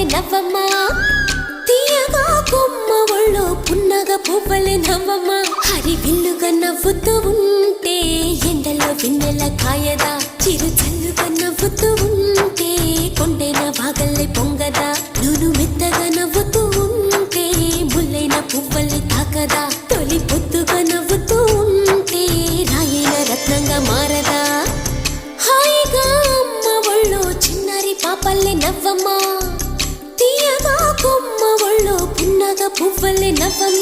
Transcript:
పాపల్లే నవ్వమ్మా తీయగా కొమ్మ ఒళ్ళో పున్నగ పువ్వలే నవ్వమ్మా హరి విల్లుగా నవ్వుతూ ఉంటే ఎండలో వెన్నెల కాయదా చిరు చల్లుగా నవ్వుతూ ఉంటే కొండైన వాగల్లే పొంగదా నూను మెత్తగా నవ్వుతూ ఉంటే ముల్లైన పువ్వలే తాకదా తొలి పొద్దుగా నవ్వుతూ ఉంటే రాయైన రత్నంగా మారదా హాయిగా అమ్మ ఒళ్ళో చిన్నారి పాపల్లే నవ్వమ్మా తీయగా కొమ్మ ఒళ్ళో పున్నగ పువ్వలే నవ్వమ్మా